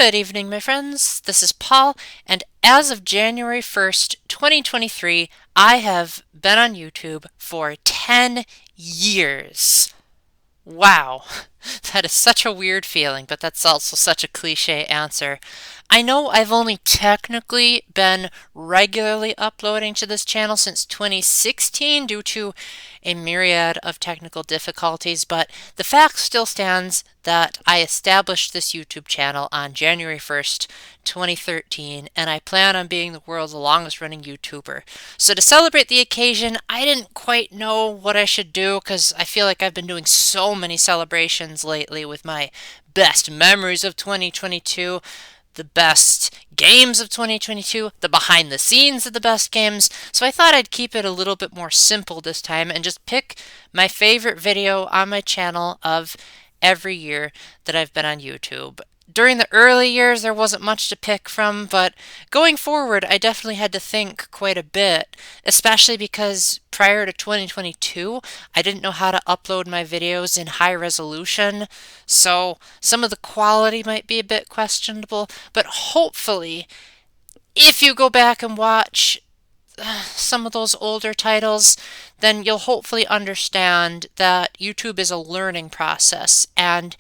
Good evening, my friends. This is Paul, and as of January 1st, 2023, I have been on YouTube for 10 years. Wow, that is such a weird feeling, but that's also such a cliche answer. I know I've only technically been regularly uploading to this channel since 2016 due to a myriad of technical difficulties, but the fact still stands that I established this YouTube channel on January 1st, 2013, and I plan on being the world's longest running YouTuber. So to celebrate the occasion, I didn't quite know what I should do because I feel like I've been doing so many celebrations lately with my best memories of 2022, the best games of 2022, the behind the scenes of the best games. So I thought I'd keep it a little bit more simple this time and just pick my favorite video on my channel of every year that I've been on YouTube. During the early years, there wasn't much to pick from, but going forward, I definitely had to think quite a bit, especially because prior to 2022, I didn't know how to upload my videos in high resolution, so some of the quality might be a bit questionable, but hopefully, if you go back and watch some of those older titles, then you'll hopefully understand that YouTube is a learning process, and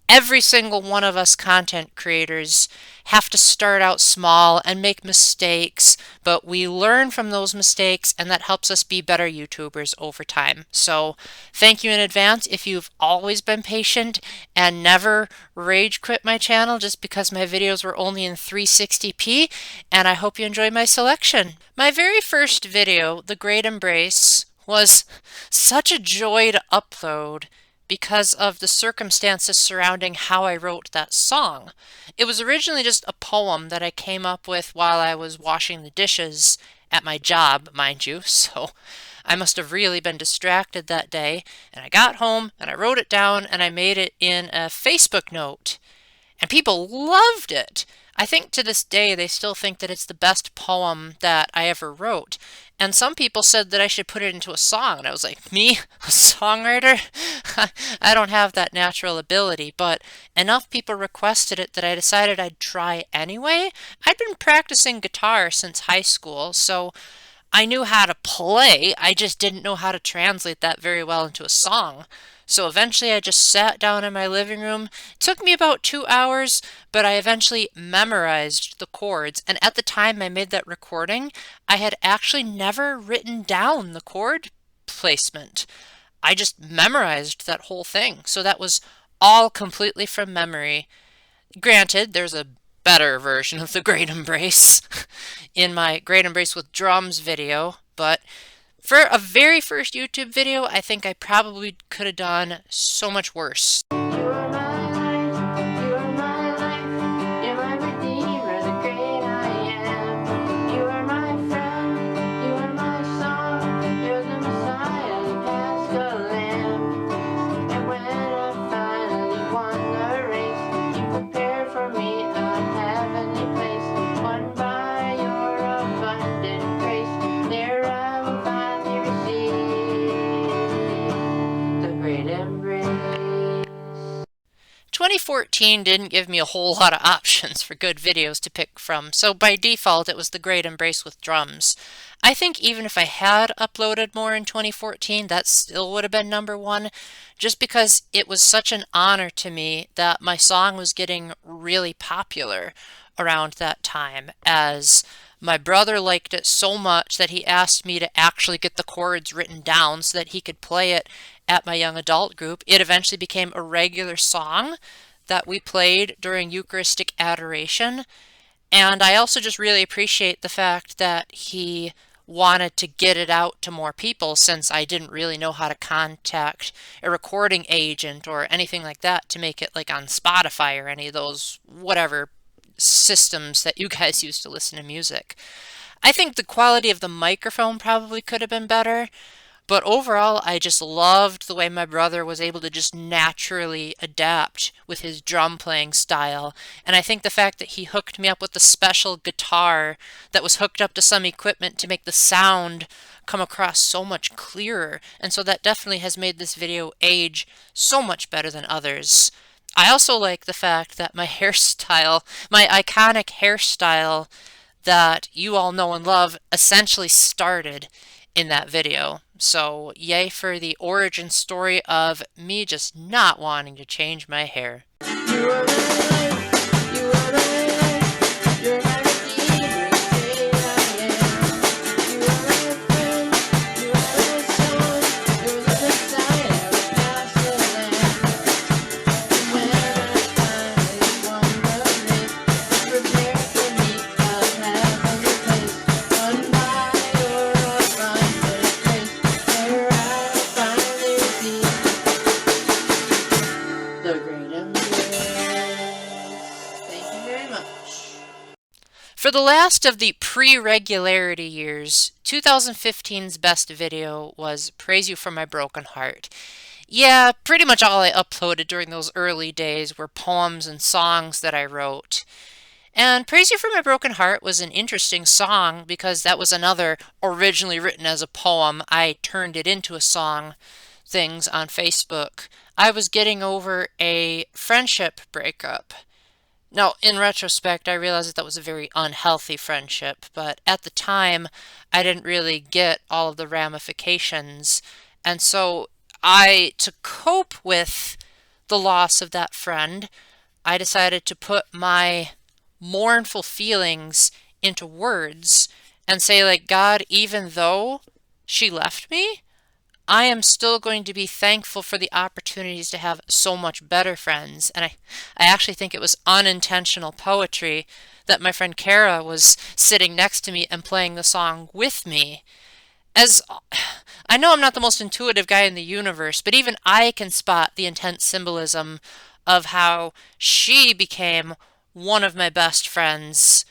every single one of us content creators have to start out small and make mistakes, but we learn from those mistakes, and that helps us be better YouTubers over time. So thank you in advance if you've always been patient and never rage quit my channel just because my videos were only in 360p, and I hope you enjoy my selection. My very first video, The Great Embrace, was such a joy to upload because of the circumstances surrounding how I wrote that song. It was originally just a poem that I came up with while I was washing the dishes at my job, mind you, so I must have really been distracted that day, and I got home and I wrote it down and I made it in a Facebook note, and people loved it. I think to this day they still think that it's the best poem that I ever wrote. And some people said that I should put it into a song. And I was like, me? A songwriter? I don't have that natural ability. But enough people requested it that I decided I'd try anyway. I'd been practicing guitar since high school, so I knew how to play. I just didn't know how to translate that very well into a song. So eventually I just sat down in my living room. It took me about 2 hours, but I eventually memorized the chords. And at the time I made that recording, I had actually never written down the chord placement. I just memorized that whole thing. So that was all completely from memory. Granted, there's a better version of The Great Embrace in my Great Embrace with Drums video, but for a very first YouTube video, I think I probably could have done so much worse. Embrace. 2014 didn't give me a whole lot of options for good videos to pick from, so by default it was The Great Embrace with Drums. I think even if I had uploaded more in 2014, that still would have been #1, just because it was such an honor to me that my song was getting really popular around that time, as my brother liked it so much that he asked me to actually get the chords written down so that he could play it at my young adult group. It eventually became a regular song that we played during Eucharistic adoration. And I also just really appreciate the fact that he wanted to get it out to more people, since I didn't really know how to contact a recording agent or anything like that to make it like on Spotify or any of those whatever systems that you guys use to listen to music. I think the quality of the microphone probably could have been better, but overall I just loved the way my brother was able to just naturally adapt with his drum playing style, and I think the fact that he hooked me up with a special guitar that was hooked up to some equipment to make the sound come across so much clearer, and so that definitely has made this video age so much better than others. I also like the fact that my hairstyle, my iconic hairstyle that you all know and love, essentially started in that video. So, yay for the origin story of me just not wanting to change my hair. For the last of the pre-regularity years, 2015's best video was Praise You for My Broken Heart. Yeah, pretty much all I uploaded during those early days were poems and songs that I wrote. And Praise You for My Broken Heart was an interesting song because that was another originally written as a poem. I turned it into a song, things on Facebook. I was getting over a friendship breakup. Now, in retrospect, I realized that was a very unhealthy friendship, but at the time, I didn't really get all of the ramifications. And so to cope with the loss of that friend, I decided to put my mournful feelings into words and say, like, God, even though she left me, I am still going to be thankful for the opportunities to have so much better friends. And I actually think it was unintentional poetry that my friend Kara was sitting next to me and playing the song with me. As I know I'm not the most intuitive guy in the universe, but even I can spot the intense symbolism of how she became one of my best friends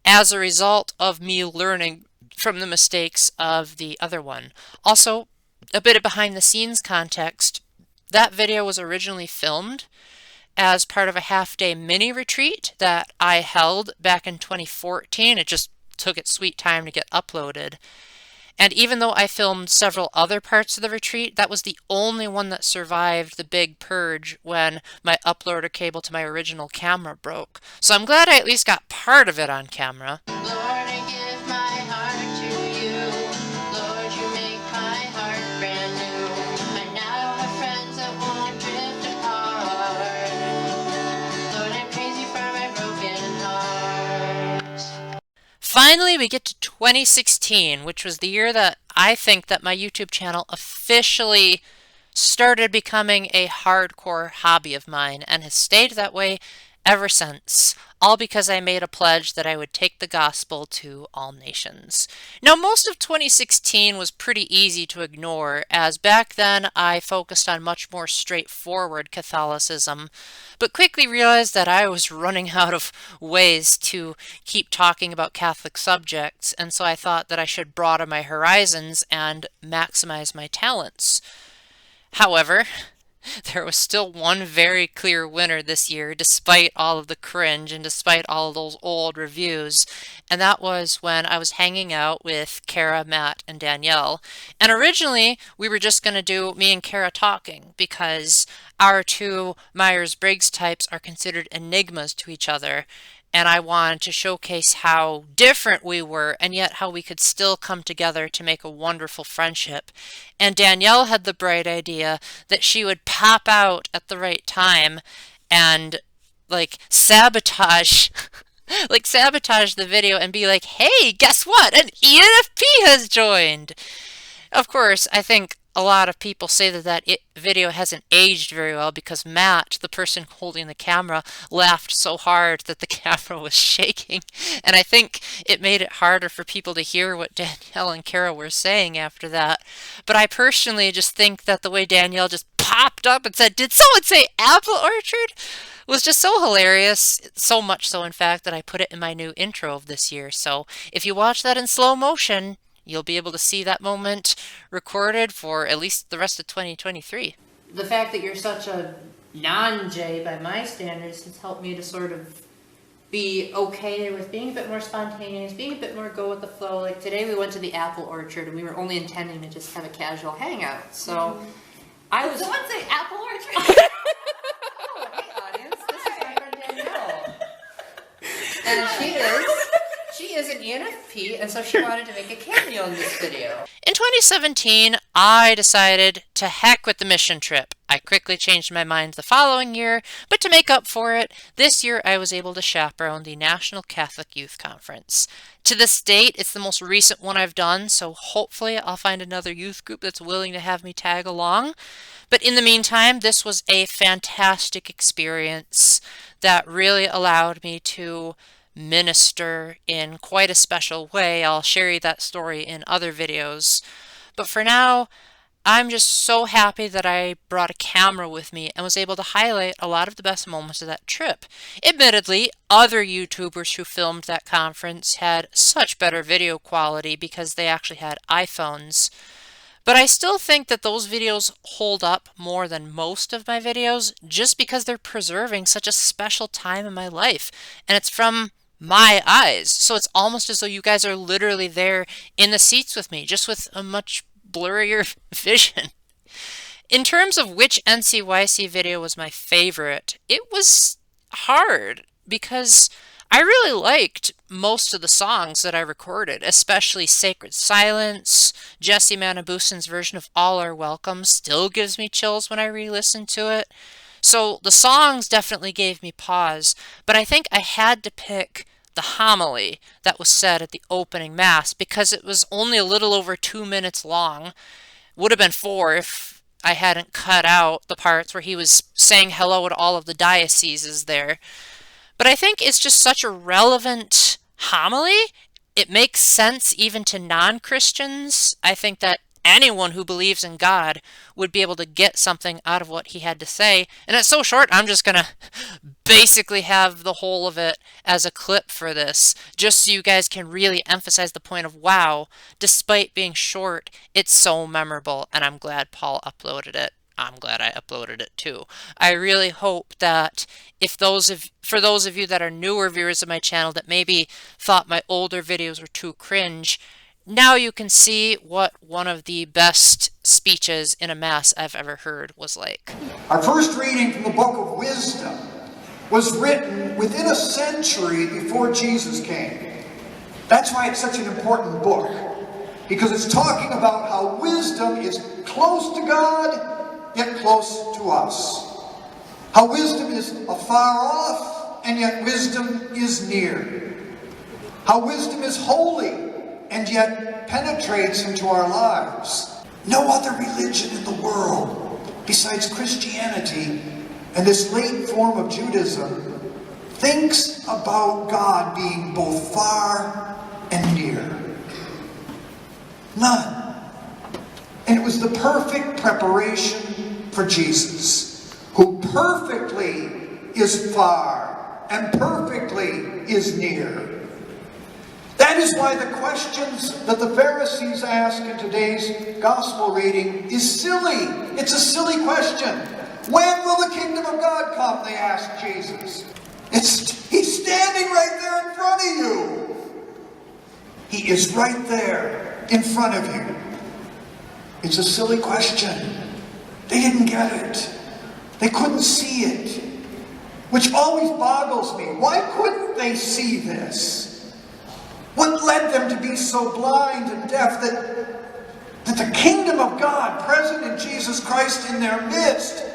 as a result of me learning from the mistakes of the other one. Also, a bit of behind the scenes context. That video was originally filmed as part of a half-day mini retreat that I held back in 2014. It just took its sweet time to get uploaded. And even though I filmed several other parts of the retreat, that was the only one that survived the big purge when my uploader cable to my original camera broke. So I'm glad I at least got part of it on camera. Lord, I give my heart to you. Lord, you make my heart brand new. I now have friends that won't drift apart. Lord, I praise you for my broken heart. Finally, we get to 2016, which was the year that I think that my YouTube channel officially started becoming a hardcore hobby of mine and has stayed that way ever since, all because I made a pledge that I would take the gospel to all nations. Now, most of 2016 was pretty easy to ignore, as back then I focused on much more straightforward Catholicism, but quickly realized that I was running out of ways to keep talking about Catholic subjects, and so I thought that I should broaden my horizons and maximize my talents. However, there was still one very clear winner this year, despite all of the cringe and despite all of those old reviews, and that was when I was hanging out with Kara, Matt, and Danielle. And originally, we were just going to do me and Kara talking, because our two Myers-Briggs types are considered enigmas to each other, and I wanted to showcase how different we were and yet how we could still come together to make a wonderful friendship. And Danielle had the bright idea that she would pop out at the right time and sabotage sabotage the video and be like, "Hey, guess what? An ENFP has joined." Of course, I think a lot of people say that video hasn't aged very well because Matt, the person holding the camera, laughed so hard that the camera was shaking. And I think it made it harder for people to hear what Danielle and Kara were saying after that. But I personally just think that the way Danielle just popped up and said, "Did someone say apple orchard?" was just so hilarious. So much so, in fact, that I put it in my new intro of this year. So if you watch that in slow motion, you'll be able to see that moment recorded for at least the rest of 2023. The fact that you're such a non-J by my standards has helped me to sort of be okay with being a bit more spontaneous, being a bit more go with the flow. Like today we went to the apple orchard and we were only intending to just have a casual hangout. So I was... Did someone say apple orchard? And she is an ENFP, and so she wanted to make a cameo in this video. In 2017, I decided to heck with the mission trip. I quickly changed my mind the following year, but to make up for it, this year I was able to chaperone the National Catholic Youth Conference. To this date, it's the most recent one I've done, so hopefully I'll find another youth group that's willing to have me tag along. But in the meantime, this was a fantastic experience that really allowed me to minister in quite a special way. I'll share you that story in other videos. But for now, I'm just so happy that I brought a camera with me and was able to highlight a lot of the best moments of that trip. Admittedly, other YouTubers who filmed that conference had such better video quality because they actually had iPhones. But I still think that those videos hold up more than most of my videos just because they're preserving such a special time in my life. And it's from my eyes. So it's almost as though you guys are literally there in the seats with me, just with a much blurrier vision. In terms of which NCYC video was my favorite, it was hard because I really liked most of the songs that I recorded, especially Sacred Silence. Jesse Manabusen's version of All Are Welcome still gives me chills when I re-listen to it. So the songs definitely gave me pause, but I think I had to pick the homily that was said at the opening mass because it was only a little over 2 minutes long. Would have been 4 if I hadn't cut out the parts where he was saying hello to all of the dioceses there. But I think it's just such a relevant homily. It makes sense even to non-Christians. I think that anyone who believes in God would be able to get something out of what he had to say. And it's so short, I'm just going to basically have the whole of it as a clip for this, just so you guys can really emphasize the point of, wow, despite being short, it's so memorable, and I'm glad Paul uploaded it. I'm glad I uploaded it too. I really hope that for those of you that are newer viewers of my channel that maybe thought my older videos were too cringe, now you can see what one of the best speeches in a mass I've ever heard was like. Our first reading from the book of Wisdom was written within a century before Jesus came. That's why it's such an important book, because it's talking about how wisdom is close to God, yet close to us. How wisdom is afar off, and yet wisdom is near. How wisdom is holy, and yet penetrates into our lives. No other religion in the world, besides Christianity and this late form of Judaism, thinks about God being both far and near. None. And it was the perfect preparation for Jesus, who perfectly is far and perfectly is near. That is why the questions that the Pharisees ask in today's gospel reading is silly. It's a silly question. When will the kingdom of God come? They ask Jesus. He's standing right there in front of you. He is right there in front of you. It's a silly question. They didn't get it. They couldn't see it. Which always boggles me. Why couldn't they see this? What led them to be so blind and deaf that the kingdom of God present in Jesus Christ in their midst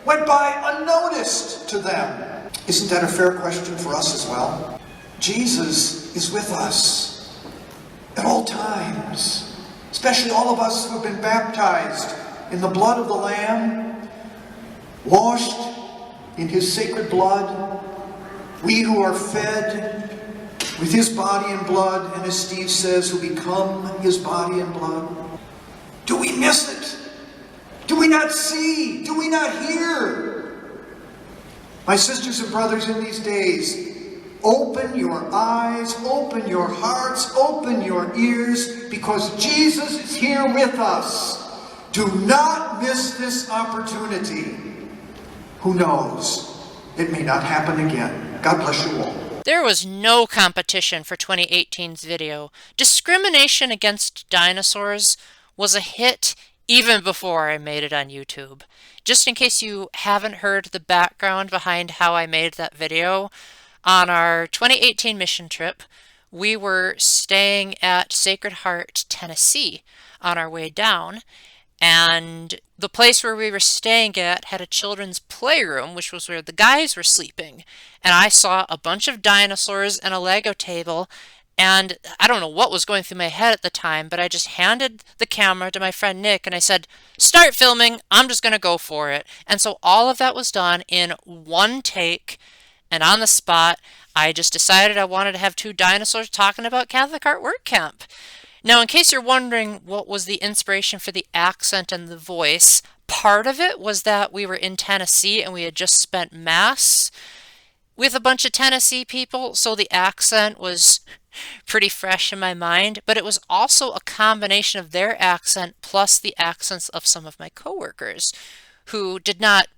went by unnoticed to them? Isn't that a fair question for us as well? Jesus is with us at all times, especially all of us who have been baptized in the blood of the Lamb, washed in his sacred blood, we who are fed with his body and blood, and as Steve says, who become his body and blood. Do we miss it? Do we not see? Do we not hear? My sisters and brothers, in these days, open your eyes, open your hearts, open your ears, because Jesus is here with us. Do not miss this opportunity. Who knows? It may not happen again. God bless you all. There was no competition for 2018's video. Discrimination against dinosaurs was a hit even before I made it on YouTube. Just in case you haven't heard the background behind how I made that video, On our 2018 mission trip, we were staying at Sacred Heart, Tennessee on our way down, and the place where we were staying at had a children's playroom, which was where the guys were sleeping. And I saw a bunch of dinosaurs and a Lego table, and I don't know what was going through my head at the time, but I just handed the camera to my friend Nick and I said, "Start filming, I'm just going to go for it." And so all of that was done in one take, and on the spot, I just decided I wanted to have two dinosaurs talking about Catholic Art Work Camp. Now, in case you're wondering what was the inspiration for the accent and the voice, part of it was that we were in Tennessee and we had just spent Mass with a bunch of Tennessee people, so the accent was pretty fresh in my mind, but it was also a combination of their accent plus the accents of some of my coworkers who did not,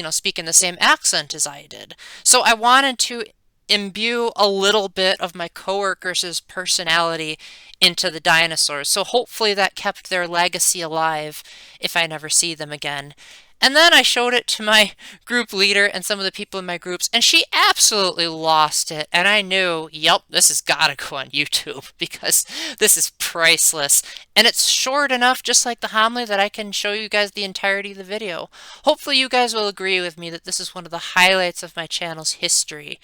speak in the same accent as I did. So I wanted to imbue a little bit of my coworkers' personality into the dinosaurs. So hopefully that kept their legacy alive if I never see them again. And then I showed it to my group leader and some of the people in my groups, and she absolutely lost it. And I knew, yep, this has got to go on YouTube because this is priceless. And it's short enough, just like the homily, that I can show you guys the entirety of the video. Hopefully you guys will agree with me that this is one of the highlights of my channel's history.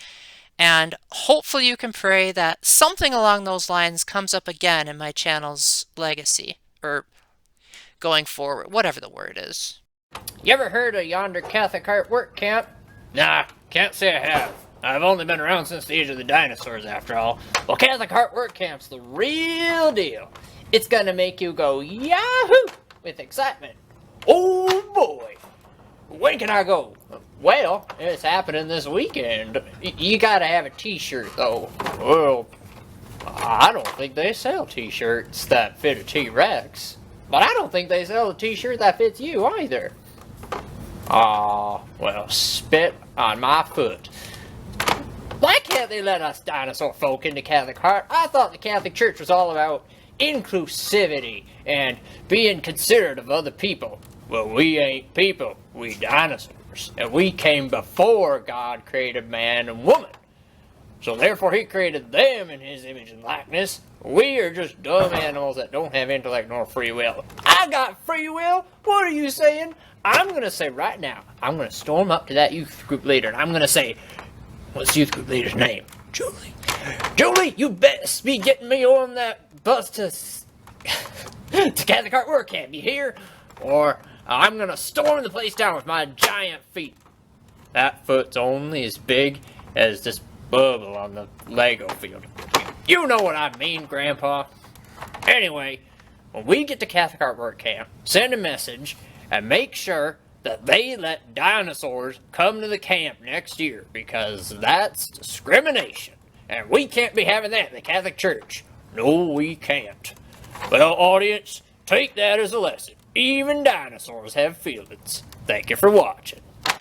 And hopefully you can pray that something along those lines comes up again in my channel's legacy, or going forward, whatever the word is. You ever heard of yonder Catholic Art Work Camp? Nah, can't say I have. I've only been around since the age of the dinosaurs, after all. Well, Catholic Art Work Camp's the real deal. It's gonna make you go yahoo with excitement. Oh boy! When can I go? Well, it's happening this weekend. You gotta have a t-shirt, though. Well, I don't think they sell t-shirts that fit a T-Rex. But I don't think they sell a t-shirt that fits you either. Aw, well, spit on my foot. Why can't they let us dinosaur folk into Catholic Heart? I thought the Catholic Church was all about inclusivity and being considerate of other people. Well, we ain't people, we dinosaurs. And we came before God created man and woman. So therefore he created them in his image and likeness. We are just dumb animals that don't have intellect nor free will. I got free will? What are you saying? I'm going to say right now, I'm going to storm up to that youth group leader and I'm going to say, what's the youth group leader's name? Julie. Julie, you best be getting me on that bus to Catholic Art Work Camp. You hear? Or I'm going to storm the place down with my giant feet. That foot's only as big as this bubble on the Lego field. You know what I mean, Grandpa. Anyway, when we get to Catholic Art Work Camp, send a message and make sure that they let dinosaurs come to the camp next year, because that's discrimination. And we can't be having that in the Catholic Church. No, we can't. Well, audience, take that as a lesson. Even dinosaurs have feelings. Thank you for watching.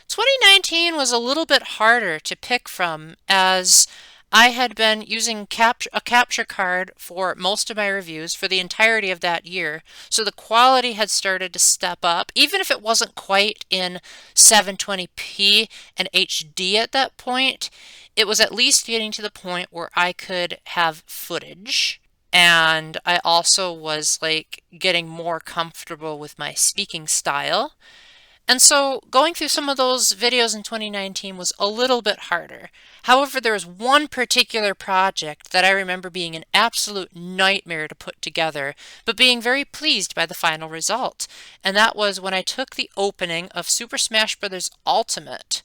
2019 was a little bit harder to pick from, as I had been using a capture card for most of my reviews for the entirety of that year, so the quality had started to step up, even if it wasn't quite in 720p and HD at that point. It was at least getting to the point where I could have footage, and I also was getting more comfortable with my speaking style. And so going through some of those videos in 2019 was a little bit harder. However, there was one particular project that I remember being an absolute nightmare to put together, but being very pleased by the final result. And that was when I took the opening of Super Smash Bros. Ultimate,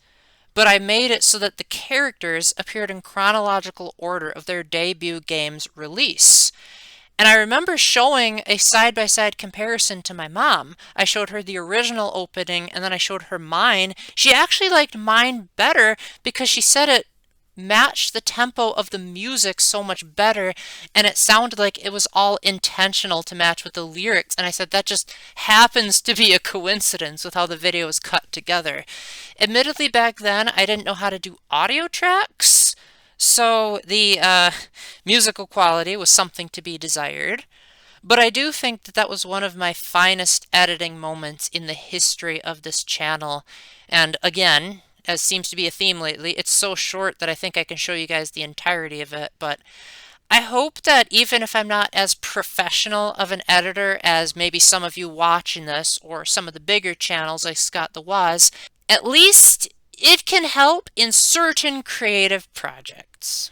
but I made it so that the characters appeared in chronological order of their debut game's release. And I remember showing a side-by-side comparison to my mom. I showed her the original opening, and then I showed her mine. She actually liked mine better because she said it matched the tempo of the music so much better, and it sounded like it was all intentional to match with the lyrics. And I said that just happens to be a coincidence with how the video was cut together. Admittedly, back then, I didn't know how to do audio tracks, so the musical quality was something to be desired. But I do think that that was one of my finest editing moments in the history of this channel. And again, as seems to be a theme lately. It's so short that I think I can show you guys the entirety of it, but I hope that even if I'm not as professional of an editor as maybe some of you watching this or some of the bigger channels like Scott the Woz, at least it can help in certain creative projects.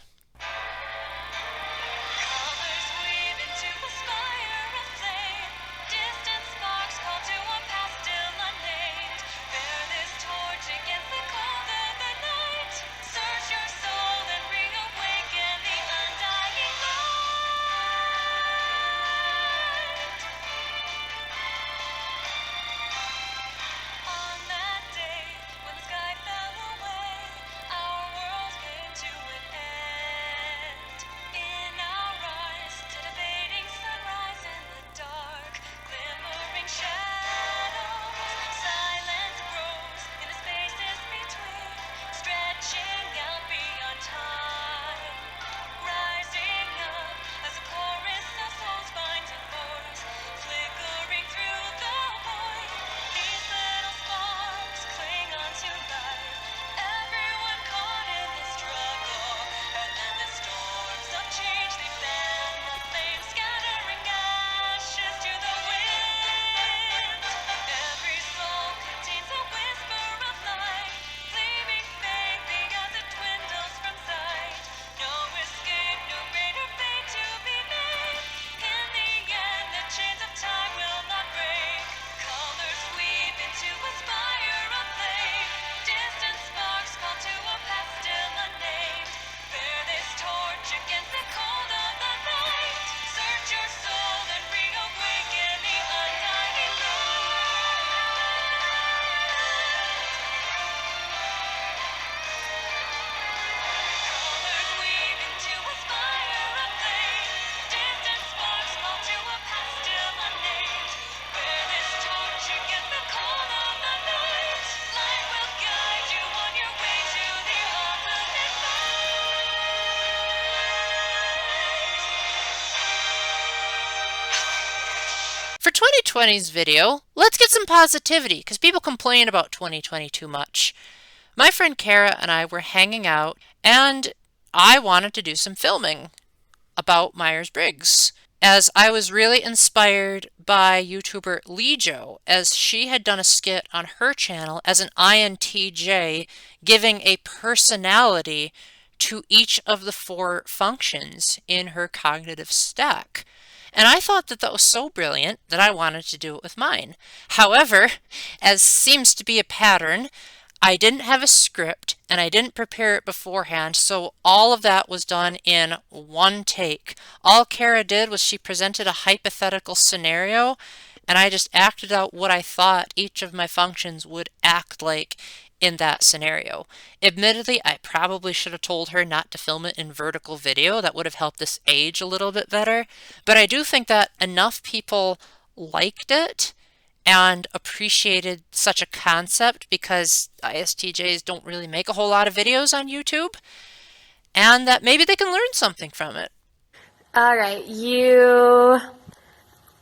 For 2020's video, let's get some positivity because people complain about 2020 too much. My friend Kara and I were hanging out and I wanted to do some filming about Myers-Briggs, as I was really inspired by YouTuber Lejo, as she had done a skit on her channel as an INTJ, giving a personality to each of the 4 functions in her cognitive stack. And I thought that that was so brilliant that I wanted to do it with mine. However, as seems to be a pattern, I didn't have a script and I didn't prepare it beforehand, so all of that was done in one take. All Kara did was she presented a hypothetical scenario and I just acted out what I thought each of my functions would act like in that scenario. Admittedly, I probably should have told her not to film it in vertical video. That would have helped this age a little bit better. But I do think that enough people liked it and appreciated such a concept, because ISTJs don't really make a whole lot of videos on YouTube, and that maybe they can learn something from it. All right, you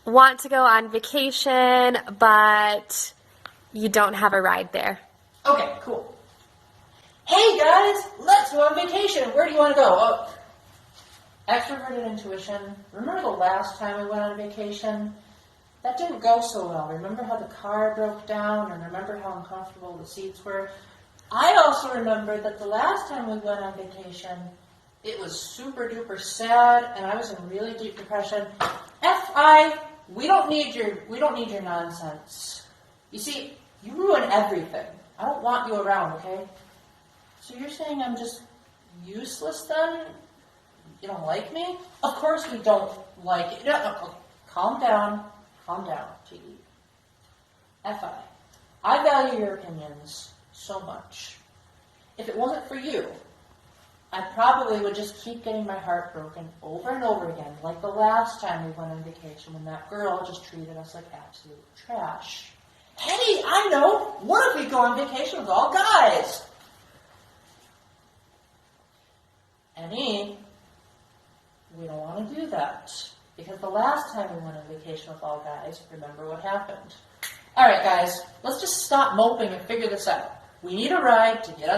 want to go on vacation, but you don't have a ride there. Okay, cool. Hey guys, let's go on vacation. Where do you want to go? Oh, extroverted intuition. Remember the last time we went on vacation? That didn't go so well. Remember how the car broke down, and remember how uncomfortable the seats were? I also remembered that the last time we went on vacation, it was super duper sad, and I was in really deep depression. We don't need your nonsense. You see, you ruin everything. I don't want you around, okay? So you're saying I'm just useless then? You don't like me? Of course we don't like it. No, calm down, T.E. I value your opinions so much. If it wasn't for you, I probably would just keep getting my heart broken over and over again, like the last time we went on vacation when that girl just treated us like absolute trash. Hey, I know! What if we go on vacation with all guys? Annie, we don't want to do that. Because the last time we went on vacation with all guys, remember what happened. Alright guys, let's just stop moping and figure this out. We need a ride to get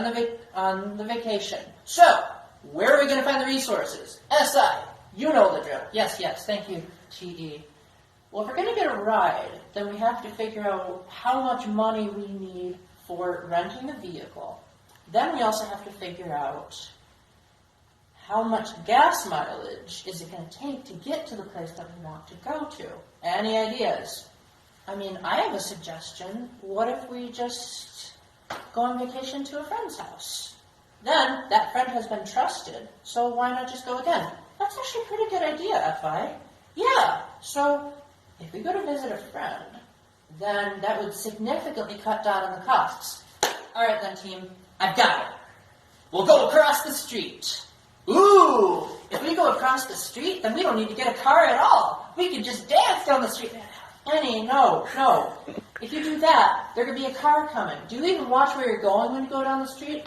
on the vacation. So, where are we going to find the resources? SI, you know the drill. Yes, thank you, TE. Well, if we're going to get a ride, then we have to figure out how much money we need for renting the vehicle. Then we also have to figure out how much gas mileage is it going to take to get to the place that we want to go to. Any ideas? I mean, I have a suggestion. What if we just go on vacation to a friend's house? Then that friend has been trusted, so why not just go again? That's actually a pretty good idea, FI. Yeah, so if we go to visit a friend, then that would significantly cut down on the costs. All right then, team, I've got it. We'll go across the street. Ooh, if we go across the street, then we don't need to get a car at all. We can just dance down the street. Annie, no. If you do that, there could be a car coming. Do you even watch where you're going when you go down the street?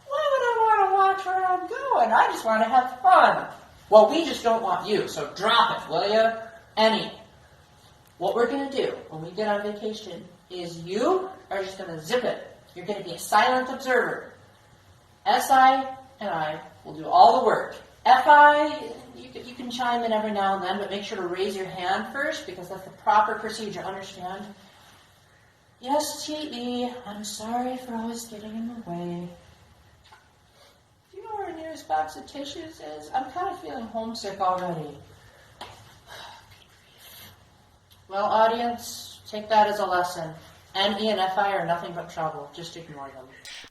Why would I want to watch where I'm going? I just want to have fun. Well, we just don't want you, so drop it, will you? Annie, what we're going to do when we get on vacation is you are just going to zip it. You're going to be a silent observer. SI and I will do all the work. FI, you can chime in every now and then, but make sure to raise your hand first because that's the proper procedure, understand? Yes, TE, I'm sorry for always getting in the way. Do you know where our nearest box of tissues is? I'm kind of feeling homesick already. Well, audience, take that as a lesson. NE and FI are nothing but trouble. Just ignore them.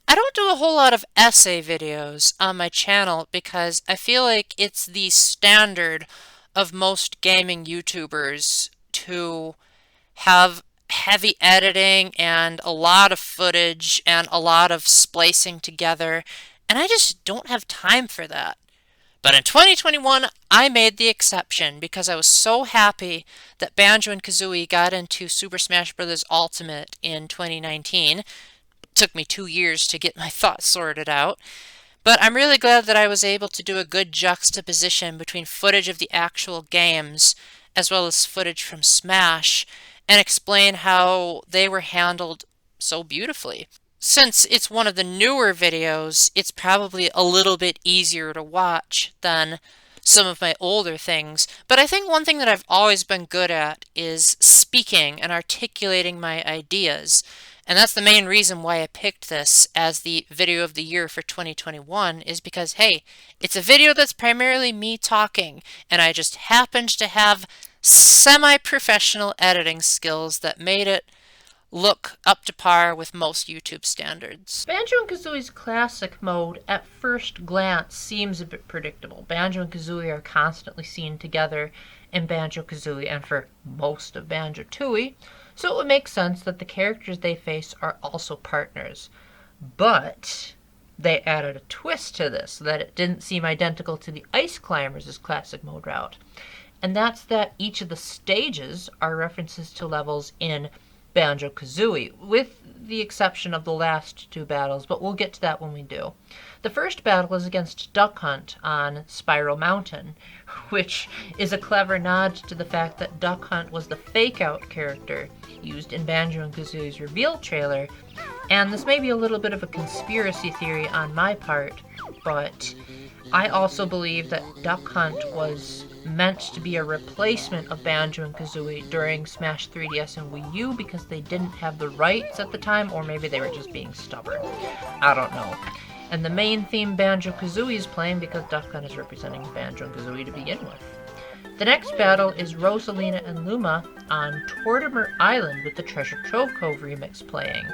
I don't do a whole lot of essay videos on my channel because I feel like it's the standard of most gaming YouTubers to have heavy editing and a lot of footage and a lot of splicing together, and I just don't have time for that. But in 2021, I made the exception because I was so happy that Banjo and Kazooie got into Super Smash Bros. Ultimate in 2019. It took me 2 years to get my thoughts sorted out. But I'm really glad that I was able to do a good juxtaposition between footage of the actual games as well as footage from Smash and explain how they were handled so beautifully. Since it's one of the newer videos, it's probably a little bit easier to watch than some of my older things. But I think one thing that I've always been good at is speaking and articulating my ideas. And that's the main reason why I picked this as the video of the year for 2021 is because, hey, it's a video that's primarily me talking, and I just happened to have semi-professional editing skills that made it look up to par with most YouTube standards. Banjo and Kazooie's classic mode at first glance seems a bit predictable. Banjo and Kazooie are constantly seen together in Banjo-Kazooie and for most of Banjo-Tooie, so it would make sense that the characters they face are also partners. But they added a twist to this so that it didn't seem identical to the Ice Climbers' classic mode route. And that's that each of the stages are references to levels in Banjo-Kazooie, with the exception of the last two battles, but we'll get to that when we do. The first battle is against Duck Hunt on Spiral Mountain, which is a clever nod to the fact that Duck Hunt was the fake-out character used in Banjo and Kazooie's reveal trailer, and this may be a little bit of a conspiracy theory on my part, but I also believe that Duck Hunt was meant to be a replacement of Banjo and Kazooie during Smash 3DS and Wii U because they didn't have the rights at the time, or maybe they were just being stubborn. I don't know. And the main theme Banjo-Kazooie is playing because Duck Hunt is representing Banjo and Kazooie to begin with. The next battle is Rosalina and Luma on Tortimer Island with the Treasure Trove Cove remix playing.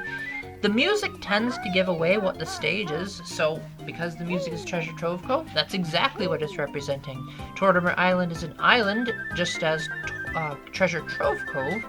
The music tends to give away what the stage is, so because the music is Treasure Trove Cove, that's exactly what it's representing. Tortimer Island is an island, just as Treasure Trove Cove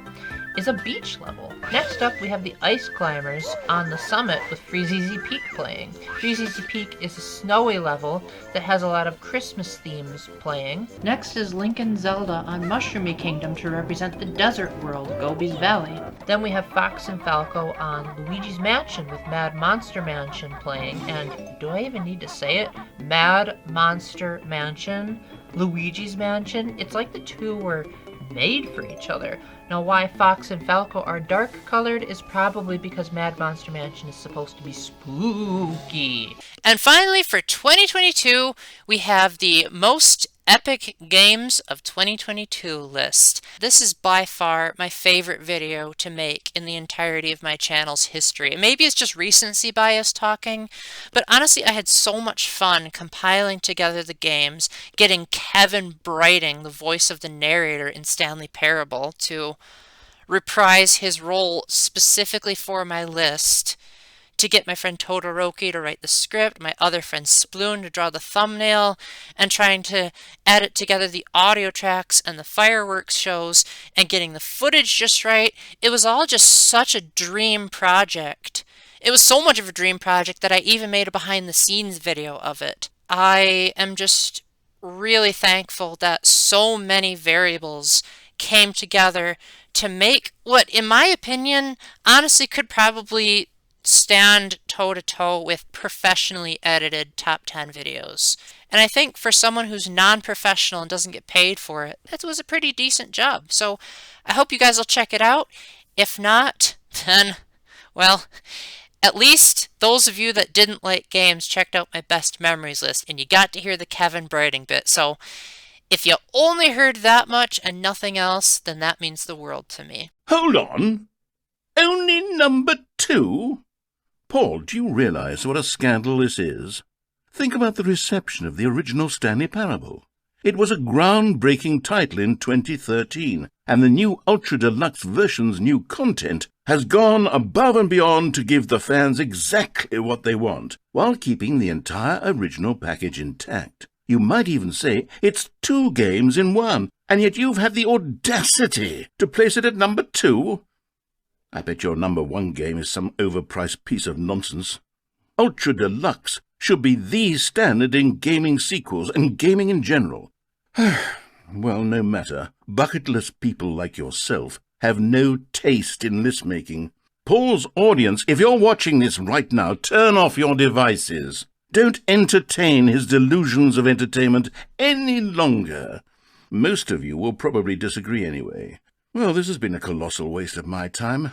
is a beach level. Next up, we have the Ice Climbers on the summit with Freezeezy Peak playing. Freezeezy Peak is a snowy level that has a lot of Christmas themes playing. Next is Link and Zelda on Mushroomy Kingdom to represent the desert world, Gobi's Valley. Then we have Fox and Falco on Luigi's Mansion with Mad Monster Mansion playing, and do I even need to say it? Mad Monster Mansion, Luigi's Mansion. It's like the two were made for each other. Now, why Fox and Falco are dark colored is probably because Mad Monster Mansion is supposed to be spooky. And finally, for 2022, we have the most epic games of 2022 list. This is by far my favorite video to make in the entirety of my channel's history. And maybe it's just recency bias talking, but honestly, I had so much fun compiling together the games, getting Kevin Brighting, the voice of the narrator in Stanley Parable, to reprise his role specifically for my list, to get my friend Todoroki to write the script, my other friend Sploon to draw the thumbnail, and trying to edit together the audio tracks and the fireworks shows and getting the footage just right. It was all just such a dream project. It was so much of a dream project that I even made a behind the scenes video of it. I am just really thankful that so many variables came together to make what, in my opinion, honestly could probably stand toe-to-toe with professionally edited top 10 videos. And I think for someone who's non-professional and doesn't get paid for it, that was a pretty decent job. So I hope you guys will check it out. If not, then, well, at least those of you that didn't like games checked out my best memories list, and you got to hear the Kevin Brighting bit. So if you only heard that much and nothing else, then that means the world to me. Hold on. Only number 2? Paul, do you realize what a scandal this is? Think about the reception of the original Stanley Parable. It was a groundbreaking title in 2013, and the new Ultra Deluxe version's new content has gone above and beyond to give the fans exactly what they want, while keeping the entire original package intact. You might even say it's 2 games in one, and yet you've had the audacity to place it at number 2? I bet your number 1 game is some overpriced piece of nonsense. Ultra Deluxe should be the standard in gaming sequels and gaming in general. Well, no matter. Bucketless people like yourself have no taste in list-making. Paul's audience, if you're watching this right now, turn off your devices. Don't entertain his delusions of entertainment any longer. Most of you will probably disagree anyway. Well, this has been a colossal waste of my time.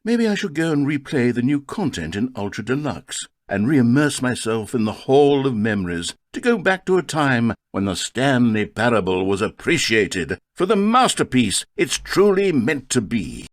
Maybe I should go and replay the new content in Ultra Deluxe and re-immerse myself in the Hall of Memories to go back to a time when the Stanley Parable was appreciated for the masterpiece it's truly meant to be.